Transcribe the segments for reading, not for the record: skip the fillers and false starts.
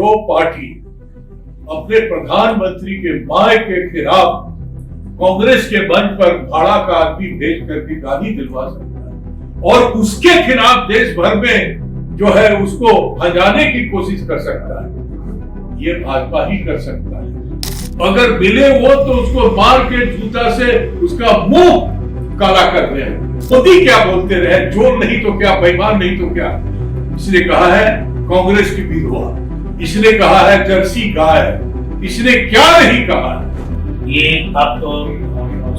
जो पार्टी अपने प्रधानमंत्री के माय के खिलाफ कांग्रेस के मंच पर भाड़ा का आदमी भेज करके गाली दिलवा सकता है और उसके खिलाफ देश भर में जो है उसको भजाने की कोशिश कर सकता है, ये भाजपा ही कर सकता है। अगर मिले वो तो उसको मार के जूता से उसका मुंह काला कर रहे हैं। मोदी क्या बोलते रहे, चोर नहीं तो क्या, बेईमान नहीं तो क्या। इसने कहा है कांग्रेस की विधवा, इसने कहा है जर्सी गाय, इसने क्या नहीं कहा। ये आप तो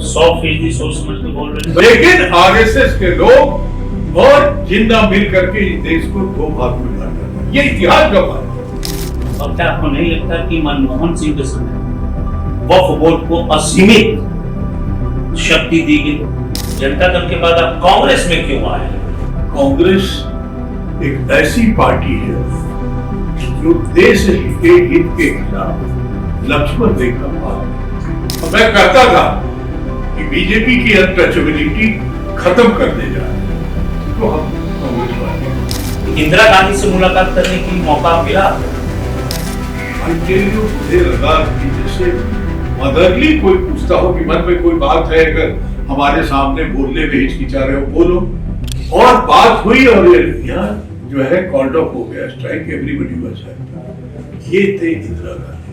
100% सोच समझ के बोल रहे हैं। लेकिन आरएसएस के लोग और जिन्ना मिल करके इस देश को दो भाग में बांट रहे हैं, ये इतिहास गवाह है। और क्या आपको नहीं लगता कि मनमोहन सिंह के समय वक्फ बोर्ड को असीमित शक्ति दी गई? जनता दल के बाद आप कांग्रेस में क्यों आए? कांग्रेस एक ऐसी पार्टी है जो देश के हित के खिलाफ लक्ष्मण रेखा पार। मैं कहता था कि बीजेपी की अनटचेबिलिटी खत्म करने जा रहे हैं, तो हम कांग्रेस पार्टी। इंदिरा गांधी से मुलाकात करने की मौका मिला? मुझे लगा कि जैसे मदरली कोई पूछता हो कि मन में कोई बात है, अगर हमारे सामने बोलने में हिचकिचा रहे हो बोलो, और बात हुई और यहाँ जो है कॉल्ड ऑफ हो गया, स्ट्राइक, एवरीबॉडी वाज हैप्पी। ये थे इंदिरा गांधी।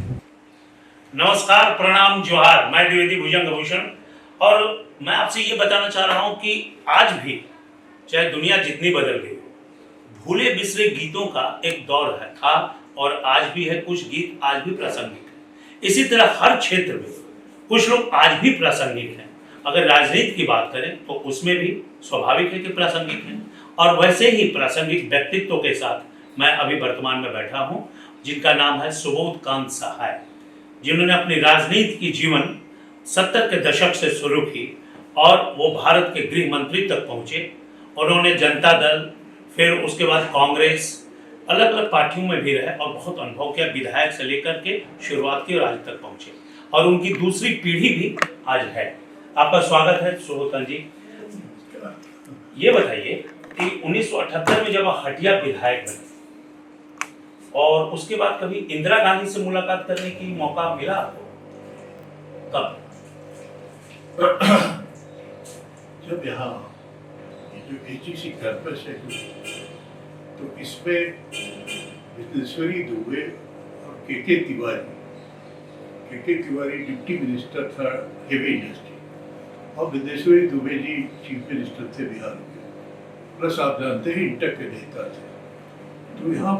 नमस्कार, प्रणाम, जोहार। मैं द्विवेदी भुजंग भूषण और मैं आपसे ये बताना चाह रहा हूँ कि आज भी चाहे दुनिया जितनी बदल गई, भूले बिसरे गीतों का एक दौर है था और आज भी है। कुछ गीत आज भी प्रासंगिक है। इसी तरह हर क्षेत्र में कुछ लोग आज भी प्रासंगिक हैं। अगर राजनीति की बात करें तो उसमें भी स्वाभाविक है कि प्रासंगिक हैं। और वैसे ही प्रासंगिक व्यक्तित्व के साथ मैं अभी वर्तमान में बैठा हूं, जिनका नाम है सुबोध कांत सहाय, जिन्होंने अपनी राजनीति की जीवन 70 के दशक से शुरू की और वो भारत के गृह मंत्री तक पहुंचे। उन्होंने जनता दल, फिर उसके बाद कांग्रेस, अलग अलग पार्टियों में भी रहे और बहुत अनुभव किया। विधायक से लेकर के शुरुआत की और आज तक पहुंचे और उनकी दूसरी पीढ़ी भी आज है। आपका स्वागत है सुबोध जी। ये बताइए कि 1978 में जब हटिया विधायक बने और उसके बाद कभी इंदिरा गांधी से मुलाकात करने की मौका मिला आपको? कब? जब यहाँ जो एचईसी कैंपस है तो इसमें विदेश्वरी दुबे और के तिवारी डिप्टी मिनिस्टर था हेवी इंडस्ट्री और विदेश्वरी दुबे जी चीफ मिनिस्टर थे बिहार के, प्लस आप जानते हैं इंटर के नेता थे। तो यहाँ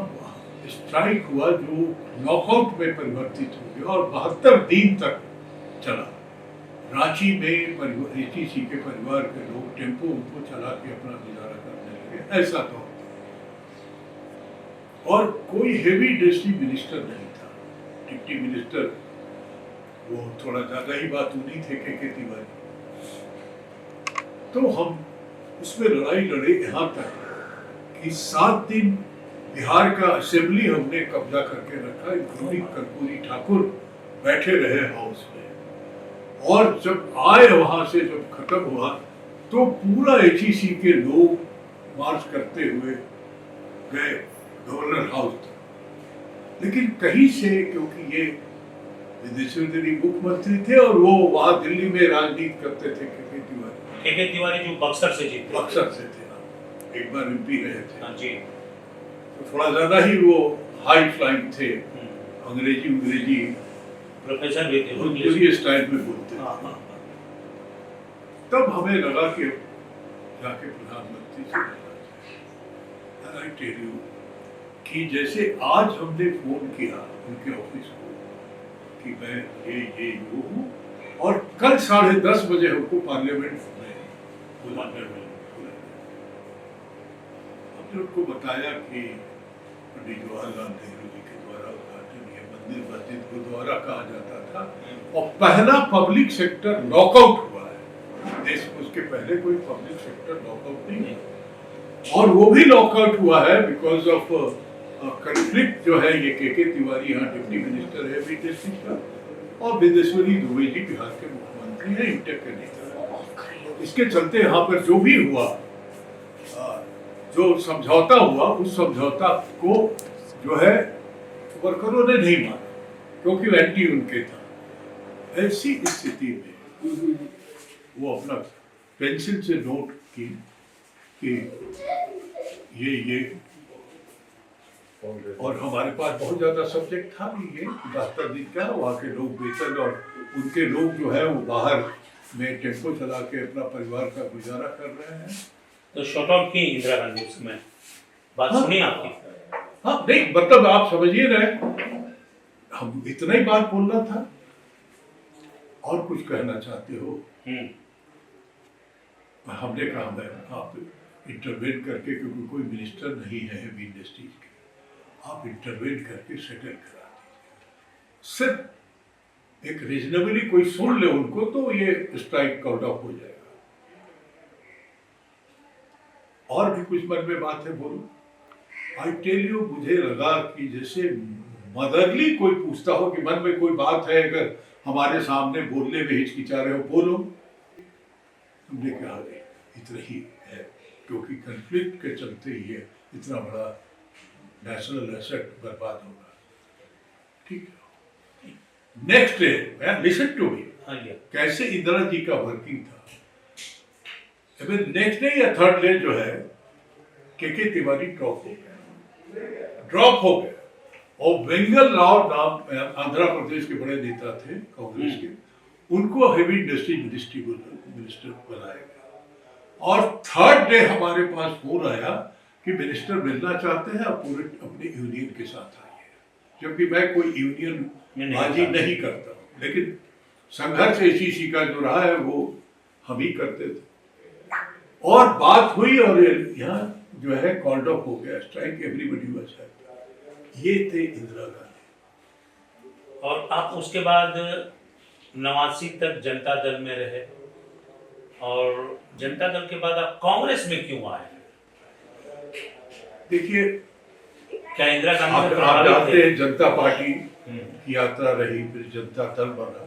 स्ट्राइक हुआ जो नॉकआउट में परिवर्तित हो गया और 72 दिन तक चला। रांची में एचईसी के परिवार के लोग टेम्पो उनको चला के अपना गुजारा करने लगे, ऐसा तो। और कोई हेवी इंडस्ट्री मिनिस्टर नहीं था। डिप्टी मिनिस्टर वो थोड़ा ज्यादा ही बात नहीं थे के तिवारी। तो हम उसमें लड़ाई लड़े यहाँ तक कि 7 दिन बिहार का असेंबली हमने कब्जा करके रखा। इंक्लूडिंग कर्पूरी ठाकुर बैठे रहे हाउस में, और जब आए वहां से, जब खत्म हुआ तो पूरा एचईसी के लोग मार्च करते हुए गए गवर्नर हाउस तक। लेकिन कहीं से, क्योंकि ये विदेशों मुख्यमंत्री थे और वो वहां दिल्ली में राजनीति करते थे, के तिवारी जो बक्सर से जीते, बक्सर से थे, एक बार एमपी रहे थे। हाँ जी। तो थोड़ा ज्यादा ही वो हाई फ्लाइंग थे, अंग्रेजी प्रोफेसर भी थे, उनकी स्टाइल में बोलते थे। तब हमें लगा कि जाके प्रधानमंत्री से मिलना चाहिए। कि जैसे आज हमने फोन किया उनके ऑफिस को कि मैं ये हूँ और कल 10:30 बजे हमको पार्लियामेंट में बुलाने में हमने उनको बताया कि पंडित जवाहरलाल नेहरू जी के द्वारा उद्घाटन ये मंदिर मस्जिद गुरुद्वारा कहा जाता था और पहला पब्लिक सेक्टर लॉकआउट हुआ है देश में। उसके पहले कोई पब्लिक सेक्टर लॉकआउट नहीं है और वो भी लॉकआउट हुआ है बिकॉज ऑफ कंफ्लिक्ट जो है। ये के तिवारी यहाँ डिप्टी मिनिस्टर है बीटीसी का और विदेश्वरी दुबे जी बिहार के मुख्यमंत्री हैं, इंटर के नेता। इसके चलते यहाँ पर जो भी हुआ, जो समझौता हुआ, उस समझौता को जो है वर्करों ने नहीं माना क्योंकि एंटी उनके था। ऐसी स्थिति में वो अपना पेंसिल से नोट की कि ये और हमारे पास बहुत ज्यादा सब्जेक्ट था भी, ये 72 दिन का वहाँ के लोग वेतन और उनके लोग जो है वो बाहर में टेम्पो चला के अपना परिवार का गुजारा कर रहे हैं। तो शॉर्ट आउट की इंदिरा गांधी उस समय बात हाँ, सुनी आपकी? हाँ नहीं मतलब आप समझिए ना, हम इतना ही बात बोलना था और कुछ कहना चाहते हो? हमने कहा मैम आप इंटरवेन करके, क्योंकि कोई मिनिस्टर नहीं है हेवी इंडस्ट्रीज के, आप इंटरवेन करके सेटल करा दीजिए। सिर्फ एक रीजनेबली कोई सुन ले उनको तो ये स्ट्राइक कॉल्ड ऑफ हो जाएगा। और भी कुछ मन में बात है, बोलो। आई टेल यू, मुझे लगा कि जैसे मदरली कोई पूछता हो कि मन में कोई बात है, अगर हमारे सामने बोलने में हिचकिचा रहे हो, बोलो। हमने कहा इतना ही है, क्योंकि कन्फ्लिक्ट के चलते ही है इतना बड़ा नेशनल एसेट बर्बाद होगा। ठीक है, next day listen to me, कैसे इंदिरा जी का वर्किंग था। नेक्स्ट डे या थर्ड डे जो है के तिवारी ड्रॉप हो गए और वेंगल राव नाम आंध्र प्रदेश के बड़े नेता थे कांग्रेस के, उनको हेवी इंडस्ट्री मिनिस्टर बनाया गया। और थर्ड डे हमारे पास फोन आया कि मिनिस्टर मिलना चाहते हैं, पूरे अपने यूनियन के साथ आइए। जबकि मैं कोई यूनियन बाजी नहीं करता हूँ, लेकिन संघर्ष एसीसी का जो रहा है वो हम ही करते थे। और बात हुई और यहाँ जो है कॉल्ड ऑफ हो गया स्ट्राइक, एवरीबॉडी वाज हैप्पी। ये थे इंदिरा गांधी। और आप उसके बाद 89 तक जनता दल में रहे, और जनता दल के बाद आप कांग्रेस में क्यों आए? देखिए, क्या इंदिरा गांधी आप जानते हैं जनता पार्टी की यात्रा रही, फिर जनता दल बना।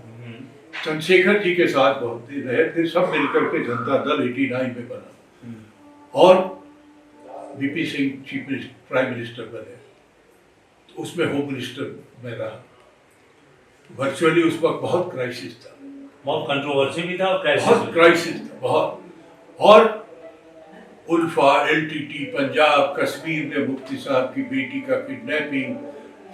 चंद्रशेखर जी के साथ बहुत दिन रहे, फिर सब मिलकर के जनता दल 89 में बना और VP Singh chief prime minister बने, तो उसमें होम मिनिस्टर में रहा। वर्चुअली उस वक्त बहुत क्राइसिस था, बहुत कंट्रोवर्सी भी था और बहुत क्राइसिस था, बहुत। और उल्फा, एलटीटी, पंजाब, कश्मीर में मुफ्ती साहब की बेटी का किडनैपिंग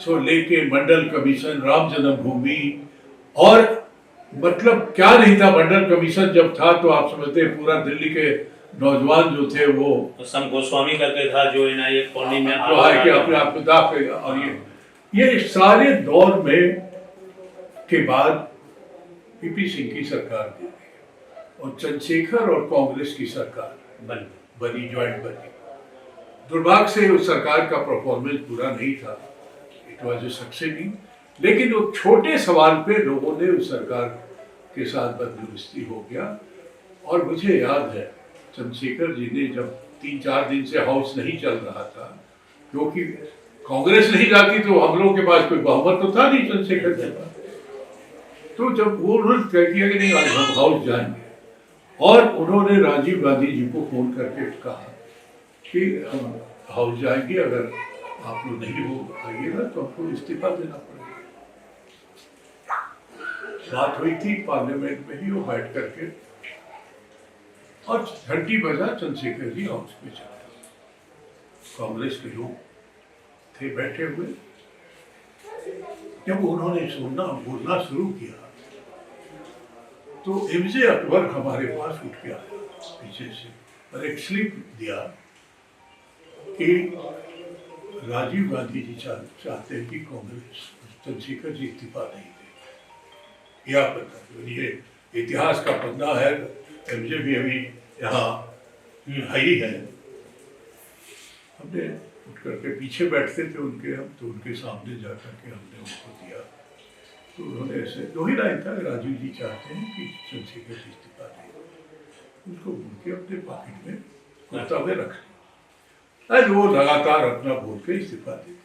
सो लेके मंडल कमीशन, राम जन्मभूमि, और मतलब क्या नहीं था। मंडल कमीशन जब था तो आप समझते हैं पूरा दिल्ली के नौजवान जो थे वो सम गोस्वामी करके था जो एनआईए कॉलोनी में जो है कि अपने आप को दाखेगा। और ये सारे दौर में के बाद पीपी सिंह की सरकार दी और चंद्रशेखर और कांग्रेस की सरकार बनी, ज्वाइंट बनी। दुर्भाग्य से उस सरकार का परफॉर्मेंस पूरा नहीं था, इट वाज ए सक्सेसिंग, लेकिन वो छोटे सवाल पे लोगों ने उस सरकार के साथ बदतमीजी हो गया। और मुझे याद है चंद्रशेखर जी ने जब 3-4 दिन से हाउस नहीं चल रहा था, क्योंकि कांग्रेस नहीं जाती तो हम लोगों के पास कोई बहुमत तो था नहीं चंद्रशेखर के पास, तो जब वो तय किया कि नहीं आज हम हाउस जाएंगे, और उन्होंने राजीव गांधी जी को फोन करके कहा कि हम हाउस जाएंगे, अगर आप लोग नहीं हो आइएगा तो आपको इस्तीफा देना पड़ेगा। बात हुई थी पार्लियामेंट में ही, वो बैठ करके और घंटी बजा, चंद्रशेखर जी हाउस में चले। कांग्रेस के लोग थे बैठे हुए, जब उन्होंने बोलना शुरू किया तो एमजे अकबर हमारे पास उठ के आया पीछे से और एक स्लिप दिया कि राजीव गांधी जी चाहते हैं कि कांग्रेस चंद्रशेखर जी इस्तीफा नहीं दे। या पता ये इतिहास का पन्ना है, एमजे भी अभी यहाँ ही है। हमने उठ करके पीछे बैठते थे उनके, हम तो उनके सामने जा करके हमने उनको दिया, तो उन्होंने ऐसे 2 ही लाइन था, राजीव जी चाहते हैं कि चंद्रशेखर जी इस्तीफा दें। उसको उनके अपने पॉकेट में कुर्ता में रख लिया, आज वो लगातार अपना बोल के इस्तीफा देते।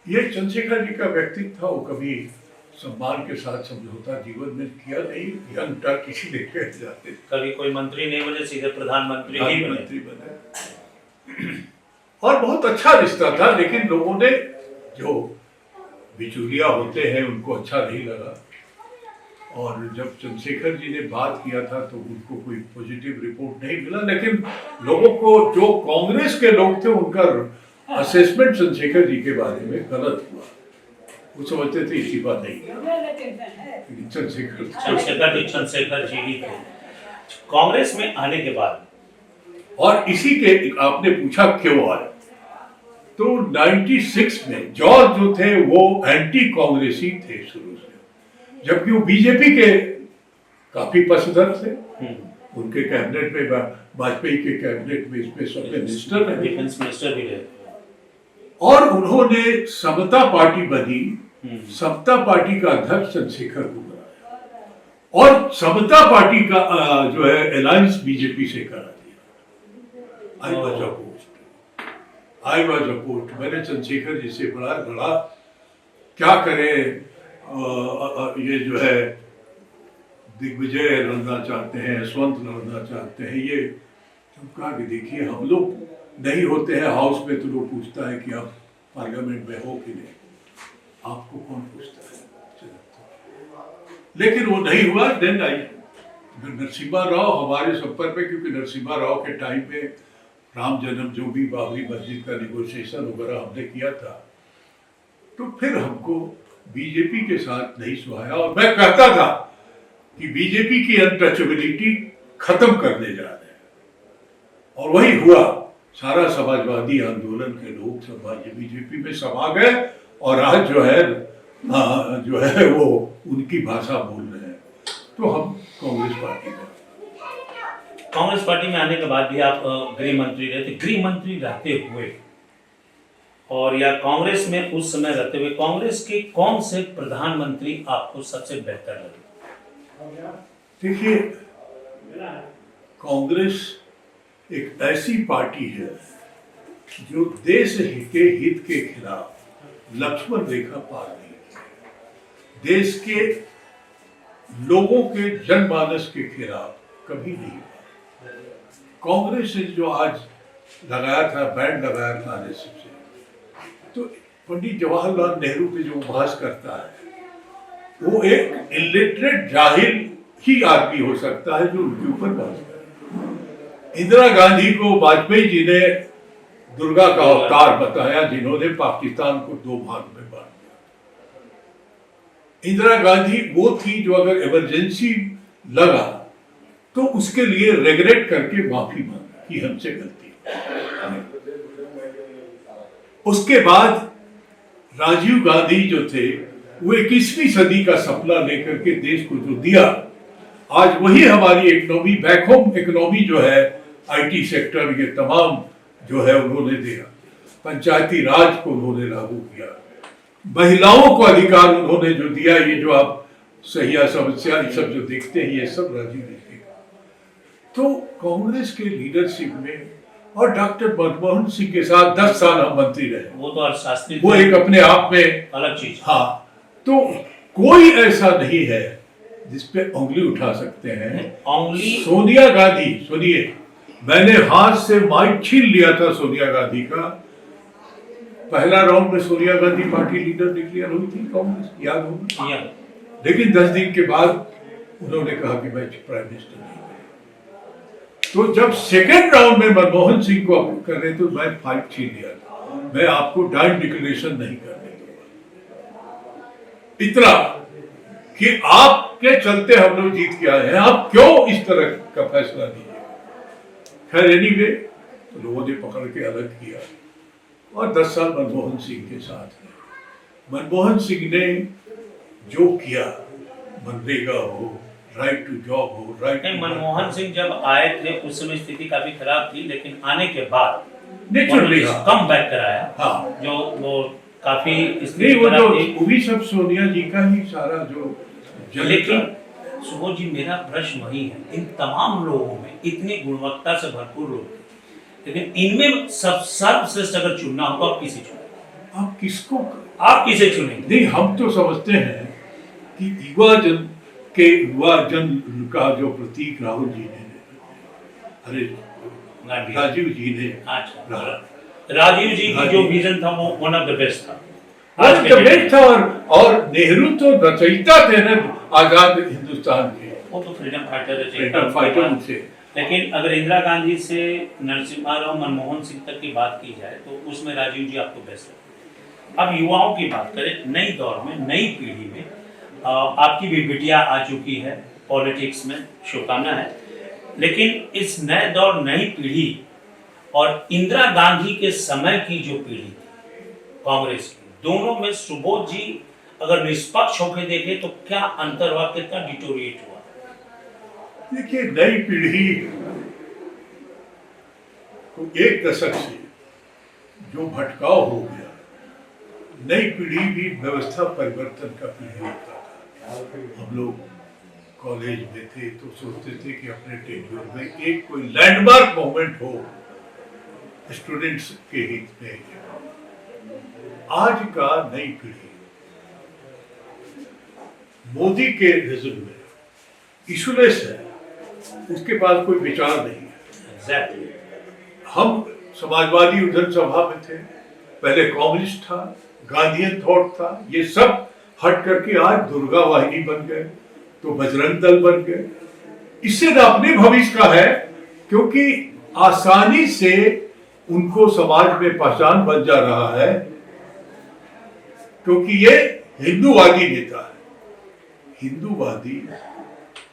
ये चंद्रशेखर जी का व्यक्तित्व था, वो कभी सम्मान के साथ समझौता जीवन में किया नहीं। यंग टर्क इसीलिए कह जाते, कभी कोई मंत्री नहीं बने, सीधे प्रधानमंत्री ही बने। और बहुत अच्छा रिश्ता था, लेकिन लोगों ने जो बिचौलिया होते हैं उनको अच्छा नहीं लगा। और जब चंद्रशेखर जी ने बात किया था तो उनको कोई पॉजिटिव रिपोर्ट नहीं मिला, लेकिन लोगों को, जो कांग्रेस के लोग थे, उनका असेसमेंट चंद्रशेखर जी के बारे में गलत हुआ। वो समझते थे इस्तीफा नहीं, चंद्रशेखर जी ही थे कांग्रेस में आने के बाद। और इसी के, आपने पूछा क्यों आए, तो 96 में जॉर्ज जो थे वो एंटी कांग्रेसी थे शुरू से, जबकि वो बीजेपी के काफी पसंद थे। उनके कैबिनेट में, वाजपेयी के कैबिनेट में स्पेशल मिनिस्टर रहे, डिफेंस मिनिस्टर भी रहे, और उन्होंने समता पार्टी बनी। समता पार्टी का अध्यक्ष चंद्रशेखर को बनाया, और समता पार्टी का जो है अलायंस बीजेपी से करा दिया। I was opposed. मैंने चंद्रशेखर जी से बड़ा लड़ा, क्या करें, ये जो है दिग्विजय लड़ना चाहते हैं, यशवंत लड़ना चाहते हैं। ये तो कहा कि देखिए, हम लोग नहीं होते हैं हाउस में तो लोग पूछता है कि आप पार्लियामेंट में हो कि नहीं, आपको कौन पूछता है। लेकिन वो नहीं हुआ। देन आई नरसिम्हा राव हमारे संपर्क में, क्योंकि नरसिम्हा राव के टाइम में राम जन्म, जो भी बाबरी मस्जिद का निगोशिएशन वगैरह हमने किया था, तो फिर हमको बीजेपी के साथ नहीं सुहाया। और मैं कहता था कि बीजेपी की अनटचेबिलिटी खत्म करने जा रहे हैं, और वही हुआ। सारा समाजवादी आंदोलन के लोग सब बीजेपी में समा गए, और आज जो है वो उनकी भाषा बोल रहे हैं। तो हम कांग्रेस पार्टी में आने के बाद भी आप गृह मंत्री रहे थे। गृह मंत्री रहते हुए और या कांग्रेस में उस समय रहते हुए कांग्रेस के कौन से प्रधानमंत्री आपको सबसे बेहतर लगे? देखिए, कांग्रेस एक ऐसी पार्टी है जो देश के हित के खिलाफ लक्ष्मण रेखा पार नहीं की, देश के लोगों के जनमानस के खिलाफ कभी नहीं। कांग्रेस ने जो आज लगाया था, बैंड लगाया था आरएसएस से, तो पंडित जवाहरलाल नेहरू पे जो उपहास करता है, वो एक इलिटरेट जाहिल ही आदमी हो सकता है जो उनके ऊपर बात करे। इंदिरा गांधी को वाजपेयी जी ने दुर्गा का अवतार बताया, जिन्होंने पाकिस्तान को दो भाग में बांट दिया। इंदिरा गांधी वो थी जो अगर इमरजेंसी लगा तो उसके लिए रिग्रेट करके माफी मांगी कि हमसे गलती। उसके बाद राजीव गांधी जो थे, वो 21वीं सदी का सपना लेकर के देश को जो दिया, आज वही हमारी इकोनॉमी, बैक होम इकोनॉमी जो है, आईटी सेक्टर, ये तमाम जो है उन्होंने दिया। पंचायती राज को उन्होंने लागू किया, महिलाओं को अधिकार उन्होंने जो दिया, ये जो आप सहिया समस्या सब जो देखते हैं, ये सब राजीव ने किया। तो कांग्रेस के लीडरशिप में, और डॉक्टर मनमोहन सिंह के साथ 10 साल हम मंत्री रहे, वो तो अर्थशास्त्री, वो एक अपने आप में अलग चीज। हाँ, तो कोई ऐसा नहीं है जिसपे उंगली उठा सकते हैं। उंगली सोनिया गांधी, सुनिए, मैंने हाथ से माइक छीन लिया था सोनिया गांधी का। पहला राउंड में Sonia Gandhi party leader declare हुई थी कांग्रेस, याद होगा। लेकिन 10 दिन के बाद उन्होंने कहा कि मैं प्राइम मिनिस्टर नहीं। तो जब सेकेंड राउंड में मनमोहन सिंह को कर रहे थे, मैं फाइट छीन लिया था, मैं आपको डायरेक्ट डिक्लेरेशन नहीं करने दूंगा। इतना कि आपके चलते हम लोग जीत के आए हैं, आप क्यों इस तरह का फैसला लीजिए। खैर एनीवे, तो लोगों ने पकड़ के अलग किया, और 10 साल मनमोहन सिंह के साथ रहे। मनमोहन सिंह ने जो किया, मनरेगा हो, राइट टू जॉब हो, राइट। मनमोहन सिंह जब आए थे उस समय स्थिति काफी खराब थी, लेकिन आने के बाद नेचुरली कम बैक कराया। हाँ, जो वो काफी नहीं, वो भी सब सोनिया जी का ही सारा जो। लेकिन सुबोध जी, मेरा प्रश्न वही है, इन तमाम लोगों में इतनी गुणवत्ता से भरपूर लोग थे, लेकिन इनमें सर्वश्रेष्ठ अगर चुनना हो तो आप किसे चुनेंगे? आप किसको, आप किसे चुनेंगे? नहीं, हम तो समझते हैं कि युवा जन का जो प्रतीक राहुल जी ने, अरे राजीव जी ने रहा, राजीव जी हाँ की जो जी। विजन था वो वन ऑफ द बेस्ट था आज के बेस्ट था। और नेहरू तो रचयिता थे ना आजाद हिंदुस्तान के, वो तो फ्रीडम फाइटर फ्रीडम फाइटर थे। लेकिन अगर इंदिरा गांधी से नरसिम्हा राव मनमोहन सिंह तक की बात की जाए तो उसमें राजीव जी आपको बेस्ट लगते। अब युवाओं की बात करें, नई दौर में, नई पीढ़ी में, आपकी भी बिटिया आ चुकी है पॉलिटिक्स में, शुभकामना है। लेकिन इस नए दौर, नई पीढ़ी और इंदिरा गांधी के समय की जो पीढ़ी थी कांग्रेस की, दोनों में सुबोध जी अगर निष्पक्ष होकर देखे तो क्या अंतर हुआ, कितना डिटोरिएट हुआ? देखिए, नई पीढ़ी को एक दशक से जो भटकाव हो गया, नई पीढ़ी भी व्यवस्था परिवर्तन का पीढ़ी होता था। हम लोग कॉलेज में थे तो सोचते थे कि अपने टेन्योर में एक कोई लैंडमार्क मोमेंट हो स्टूडेंट्स के हित में। आज का नई पीढ़ी मोदी के नजर में इशूलेस है, उसके पास कोई विचार नहीं है। Exactly. हम समाजवादी उधर सभा में थे, पहले कम्युनिस्ट था, गांधीयन थॉट था, ये सब हट करके आज दुर्गा वाहिनी बन गए, तो बजरंग दल बन गए। इससे ना अपने भविष्य का है, क्योंकि आसानी से उनको समाज में पहचान बन जा रहा है, क्योंकि ये हिंदूवादी नेता है। हिंदूवादी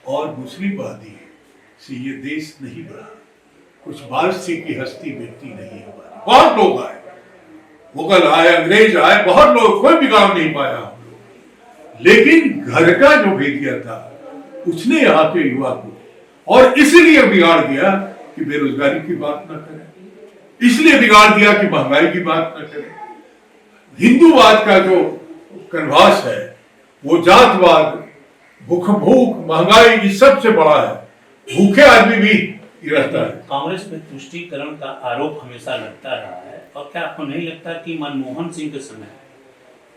और मुस्लिमवादी से ये देश नहीं बढ़ा। कुछ बारसी की हस्ती मिटती नहीं है हमारी। बहुत लोग आए, मुगल आए, अंग्रेज आए, बहुत लोग, कोई बिगाड़ नहीं पाया हम लोग। लेकिन घर का जो भेदिया था उसने यहाँ के युवा को, और इसलिए बिगाड़ दिया कि बेरोजगारी की बात ना करें, इसलिए बिगाड़ दिया कि महंगाई की बात ना करें। हिंदूवाद का जो कन्वास है वो जातवाद, भूख, महंगाई, इस सबसे बड़ा है। भूखे आदमी भी रहता है। कांग्रेस में तुष्टीकरण का आरोप हमेशा लगता रहा है, और क्या आपको नहीं लगता कि मनमोहन सिंह के समय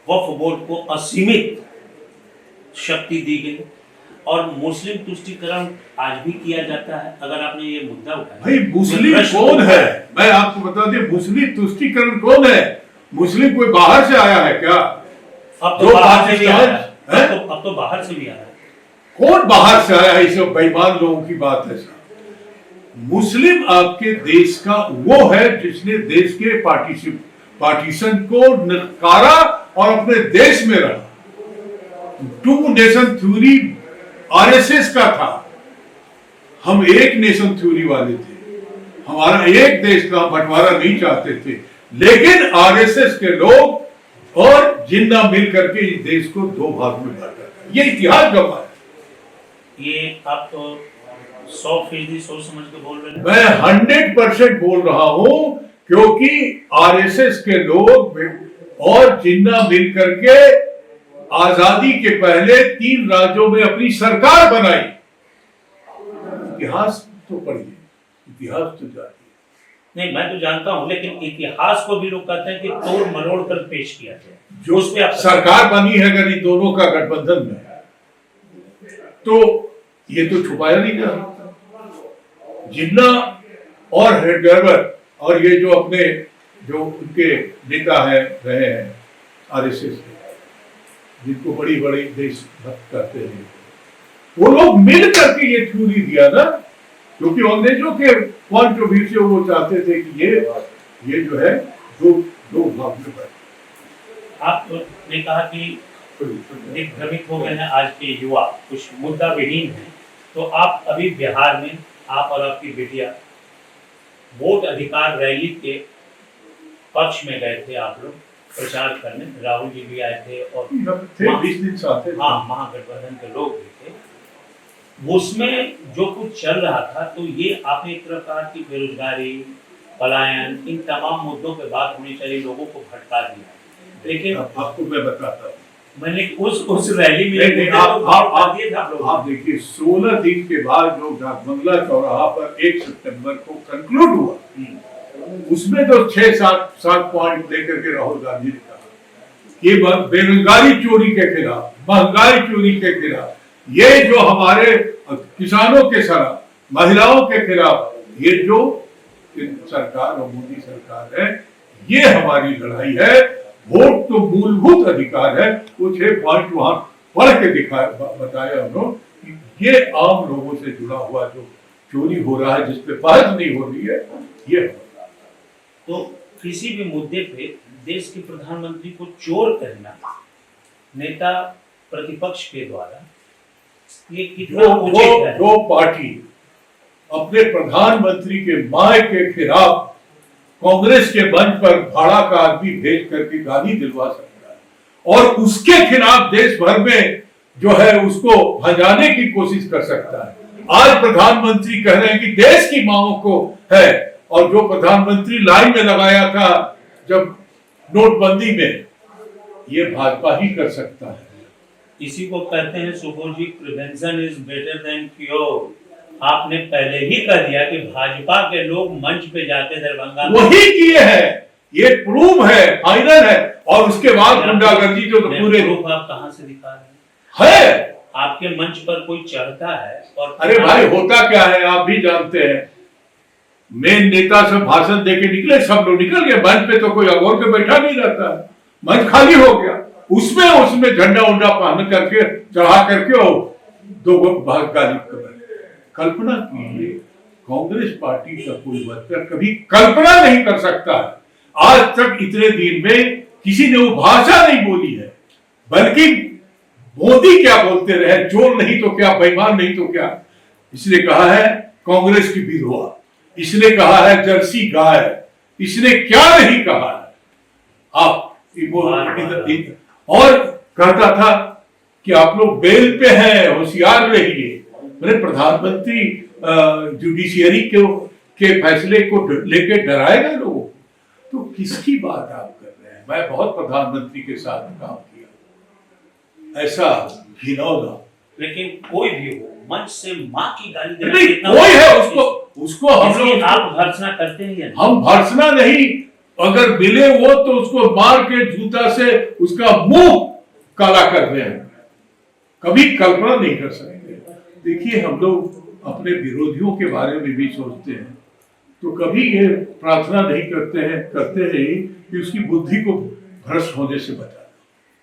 वक्फ बोर्ड को असीमित शक्ति दी गई और मुस्लिम तुष्टीकरण आज भी किया जाता है? अगर आपने ये मुद्दा उठाया, भाई मुस्लिम कौन है? मैं आपको बता दें, मुस्लिम तुष्टीकरण कौन है? मुस्लिम कोई बाहर से आया है क्या? अब तो बाहर से भी आ रहा है। अब तो बाहर से भी आ रहा है। कौन बाहर से आया है? इसे बेईमान लोगों की बात है साहब। मुस्लिम आपके देश का वो है जिसने देश के पार्टीशन को नकारा और अपने देश में रहा। टू नेशन थ्योरी आरएसएस का था, हम एक नेशन थ्योरी वाले थे। हमारा एक देश का बंटवारा नहीं चाहते थे, लेकिन आरएसएस के लोग और जिन्ना मिल करके इस देश को दो भाग में बांटा था। ये इतिहास गवाह है। ये आप तो 100% सोच समझ के बोल रहे हैं। मैं 100% बोल रहा हूं, क्योंकि आरएसएस के लोग और जिन्ना मिल करके आजादी के पहले 3 राज्यों में अपनी सरकार बनाई। इतिहास तो पढ़िए, इतिहास तो जानिए। नहीं, मैं तो जानता हूं, लेकिन इतिहास को भी लोग कहते हैं कि तोड़ मरोड़ कर पेश किया जाए। जो उस पे आप सरकार बनी है अगर इन दोनों का गठबंधन में, तो ये तो छुपाया नहीं जा सकता। जिन्ना और हेडगेवर और ये जो अपने जो उनके नेता है रहे हैं आरएसएस के, जिनको बड़ी बड़ी देशभक्त कहते हैं, वो लोग मिल करके ये थ्योरी दिया ना, क्योंकि अंग्रेजों के पॉइंट ऑफ व्यू से वो चाहते थे कि ये जो है दो भाग में बढ़े। आपने कहा कि दिग्भ्रमित हो गए हैं आज के युवा, कुछ मुद्दा विहीन है। तो आप अभी बिहार में, आप और आपकी बेटिया वोट अधिकार रैली के पक्ष में गए थे, आप लोग प्रचार करने, राहुल जी भी आए थे और 20 दिन साथ थे। हाँ, महागठबंधन के लोग भी थे। उसमें जो कुछ चल रहा था, तो ये आपने एक तरफ कहा कि बेरोजगारी, पलायन, इन तमाम मुद्दों पे बात होनी चाहिए, लोगों को भटका दिया। लेकिन आपको मैं बताता हूँ, मैंने उस रैली में आप देखिए 16 दिन के बाद जो डाकबंगला चौराहा पर 1 सितंबर को कंक्लूड हुआ, उसमें तो 6-7 पॉइंट लेकर के राहुल गांधी ने कहा कि बेरोजगारी चोरी के खिलाफ, महंगाई चोरी के खिलाफ, ये जो हमारे किसानों के खिलाफ, महिलाओं के खिलाफ, ये जो सरकार और मोदी सरकार है, ये हमारी लड़ाई है। वोट तो मूलभूत अधिकार है। वो 6 पॉइंट वहां पढ़ के बताया उन्होंने कि ये आम लोगों से जुड़ा हुआ जो चोरी हो रहा है, जिसपे बहस नहीं हो रही है, ये तो किसी भी मुद्दे पे देश के प्रधानमंत्री को चोर कहना नेता प्रतिपक्ष के द्वारा ये कितना उचित है? जो पार्टी अपने प्रधानमंत्री के माय के खिलाफ कांग्रेस के मंच पर भाड़ा का आदमी भेज करके गाली दिलवा सकता है और उसके खिलाफ देश भर में जो है उसको भजाने की कोशिश कर सकता है। आज प्रधानमंत्री कह रहे हैं कि देश की मांगों को है, और जो प्रधानमंत्री लाइन में लगाया था जब नोटबंदी में, ये भाजपा ही कर सकता है। इसी को कहते हैं Subodh ji, prevention is better than cure. आपने पहले ही कह दिया कि भाजपा के लोग मंच पे जाके दरभंगा वही किए हैं, ये प्रूफ है, फाइनल है। और उसके बाद गुंडागर्दी जो तो पूरे प्रूफ आप कहां से दिखा रहे हैं? है आपके मंच पर कोई चढ़ता है और अरे भाई होता क्या है आप भी जानते हैं, मेन नेता सब भाषण देके निकले, सब लोग निकल गए, मंच पे तो कोई अगोर के बैठा नहीं रहता है, मंच खाली हो गया। उसमें झंडा उंडा पहन करके चढ़ा करके और 2 भाग गाली कर। कल्पना कीजिए, कांग्रेस पार्टी का कोई वर्कर कभी कल्पना नहीं कर सकता है आज तक इतने दिन में किसी ने वो भाषा नहीं बोली है, बल्कि मोदी क्या बोलते रहे, चोर नहीं तो क्या, बेईमान नहीं तो क्या। इसने कहा है कांग्रेस की विधवा, इसने कहा है जर्सी गाय, इसने क्या नहीं कहा है। आप और कहता था कि आप लोग बेल पे हैं, होशियार रहिए। मैंने प्रधानमंत्री जुडिशियरी के फैसले को लेके डराएगा लोगों को? तो किसकी बात आप कर रहे हैं? मैं बहुत प्रधानमंत्री के साथ काम किया, ऐसा घिनौना। लेकिन कोई भी हो मंच से माँ की गाली नहीं, कोई है उसको हम लोग आप भर्त्सना करते हैं? हम भर्त्सना नहीं, अगर मिले वो तो उसको मार के जूता से उसका मुंह काला कर रहे हैं, कभी कल्पना नहीं कर सकते। देखिए हम लोग अपने विरोधियों के बारे में भी सोचते हैं तो कभी ये प्रार्थना नहीं करते हैं कि उसकी बुद्धि को भ्रष्ट होने से बचा दो,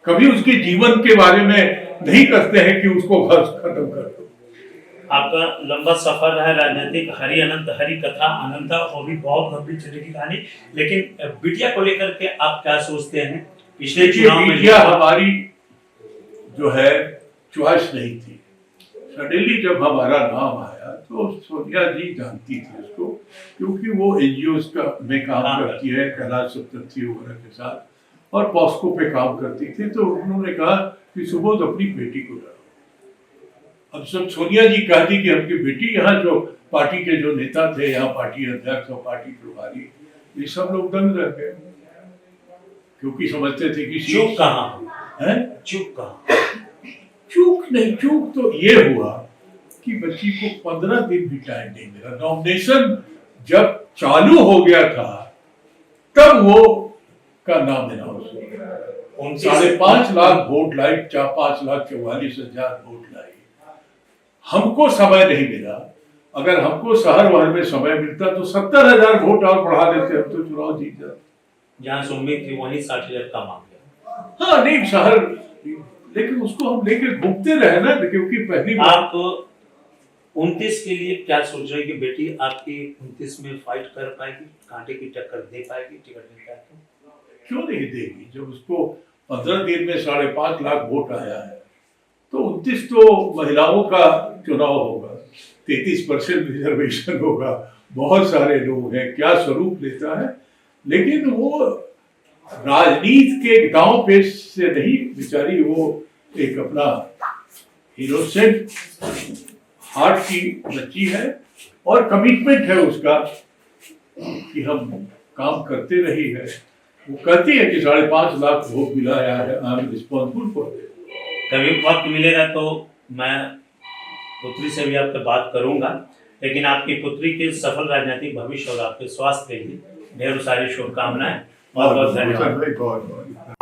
कभी उसके जीवन के बारे में नहीं करते हैं कि उसको भ्रष्ट खत्म कर दो। आपका लंबा सफर रहा राजनीतिक, हरि अनंत हरि कथा अनंता, वो भी बहुत लंबी चलेगी कहानी। लेकिन बिटिया को लेकर के आप क्या सोचते हैं? पिछले चुनाव में बिटिया हमारी जो है चॉइस नहीं थी। सडनली जब हमारा नाम आया तो सोनिया जी जानती थी उसको, क्योंकि वो एनजीओ में काम करती है कैलाश सप्तर्थी वगैरह के साथ, और पॉस्को पे काम करती थी। तो उन्होंने कहा कि सुबोध अपनी बेटी को लाओ। अब सब सोनिया जी कहती कि हमकी बेटी, यहाँ जो पार्टी के जो नेता थे, यहाँ पार्टी अध्यक्ष और पार्टी प्रभारी, ये सब लोग दंग रह गए, क्योंकि समझते थे कि चूक कहाँ है, चूक कहाँ। चूक नहीं, चूक तो ये हुआ कि बच्ची को 15 दिन भी टाइम नहीं मिला। नॉमिनेशन जब चालू हो गया था तब वो का नाम अनाउंस हो गया। 5.5 लाख वोट लाई, 5,44,000 वोट लाई। हमको समय नहीं मिला। अगर हमको शहर भर में समय मिलता तो 70,000 वोट और बढ़ा देते, हम तो चुनाव जीत जाते। जहाँ से उम्मीद थी वहीं 60,000 का मांग गया। हाँ नहीं, शहर, लेकिन उसको हम लेके घूमते रहे ना, क्योंकि पहली बार। आप 29 के लिए क्या सोच रहे हैं कि बेटी आपकी 29 में फाइट कर पाएगी, कांटे की टक्कर दे पाएगी, टिकट मिल पाएगी? क्यों नहीं देगी? जब उसको 15 दिन में 5.5 लाख वोट आया है तो 29 तो महिलाओं का चुनाव होगा, 33% रिजर्वेशन होगा, बहुत सारे लोग हैं, क्या स्वरूप लेता है। लेकिन वो राजनीति के गांव पेश से नहीं, बेचारी वो एक अपना इनोसेंट हार्ट की बच्ची है और कमिटमेंट है उसका कि हम काम करते रही है। वो कहती है कि 5.5 लाख वोट मिला है, I am responsible for this. कभी वक्त मिलेगा तो मैं पुत्री से भी आपसे बात करूंगा, लेकिन आपकी पुत्री के सफल राजनीतिक भविष्य और आपके स्वास्थ्य के लिए ढेरों सारी शुभकामनाएं। बहुत बहुत धन्यवाद।